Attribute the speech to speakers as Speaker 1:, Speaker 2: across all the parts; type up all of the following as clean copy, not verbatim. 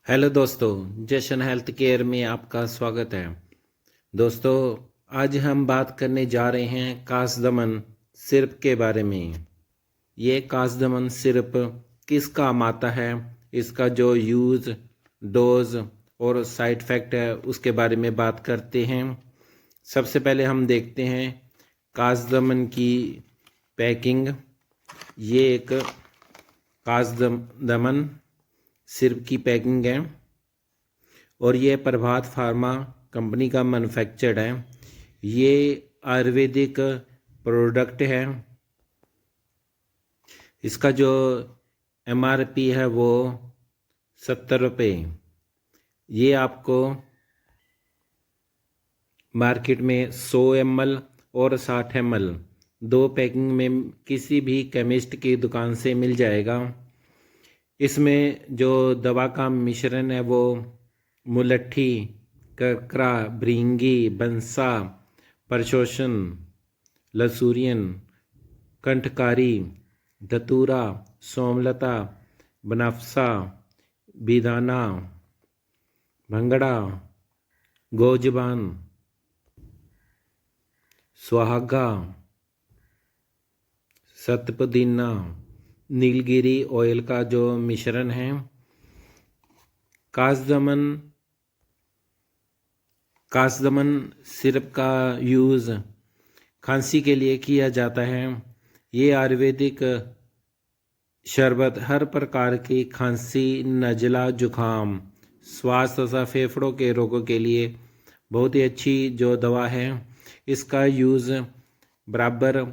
Speaker 1: Hello दोस्तों, जशन health care में आपका स्वागत है। दोस्तों, आज हम बात करने जा रहे हैं कासदमन सिरप के बारे में। ये कासदमन सिरप किस काम आता है, इसका जो यूज़, डोज और साइड इफ़ेक्ट है उसके बारे में बात करते हैं। सबसे पहले हम देखते हैं कासदमन की पैकिंग। ये एक कासदमन सिरप की पैकिंग है और ये प्रभात फार्मा कंपनी का मैन्युफैक्चर्ड है। ये आयुर्वेदिक प्रोडक्ट है। इसका जो MRP है वो 70 रुपये। ये आपको मार्केट में 100 ml और 60 ml दो पैकिंग में किसी भी केमिस्ट की दुकान से मिल जाएगा। इसमें जो दवा का मिश्रण है वो मुलट्ठी, ककरा, भृंगी, बंसा, परशोषण, लसूरियन, कंठकारी, धतूरा, सोमलता, बनफसा, बिदाना, भंगड़ा, गोजबान, सुहागा, सतपुदीना, नीलगिरी ऑयल का जो मिश्रण है। कासदमन सिरप का यूज़ खांसी के लिए किया जाता है। ये आयुर्वेदिक शरबत हर प्रकार की खांसी, नज़ला, जुखाम, श्वास तथा फेफड़ों के रोगों के लिए बहुत ही अच्छी जो दवा है। इसका यूज़ बराबर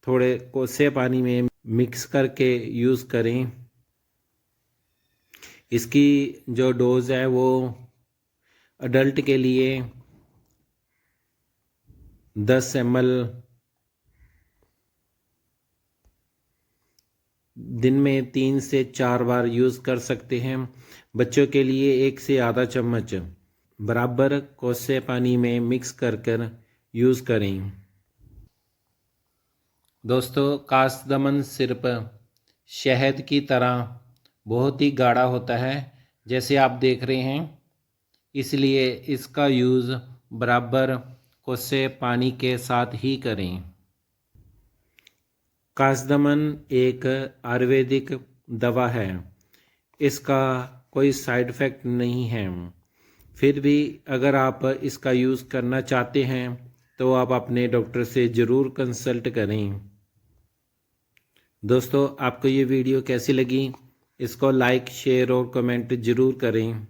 Speaker 1: थोड़े कोसे पानी में मिक्स करके यूज़ करें। इसकी जो डोज है वो अडल्ट के लिए 10 ml दिन में 3 से 4 बार यूज़ कर सकते हैं। बच्चों के लिए 1 से आधा चम्मच बराबर कोसे पानी में मिक्स कर यूज़ करें। दोस्तों, कासदमन सिरप शहद की तरह बहुत ही गाढ़ा होता है, जैसे आप देख रहे हैं। इसलिए इसका यूज़ बराबर कोसे पानी के साथ ही करें। कासदमन एक आयुर्वेदिक दवा है। इसका कोई साइड इफ़ेक्ट नहीं है। फिर भी अगर आप इसका यूज़ करना चाहते हैं तो आप अपने डॉक्टर से ज़रूर कंसल्ट करें। दोस्तों, आपको ये वीडियो कैसी लगी? इसको लाइक, शेयर और कमेंट ज़रूर करें।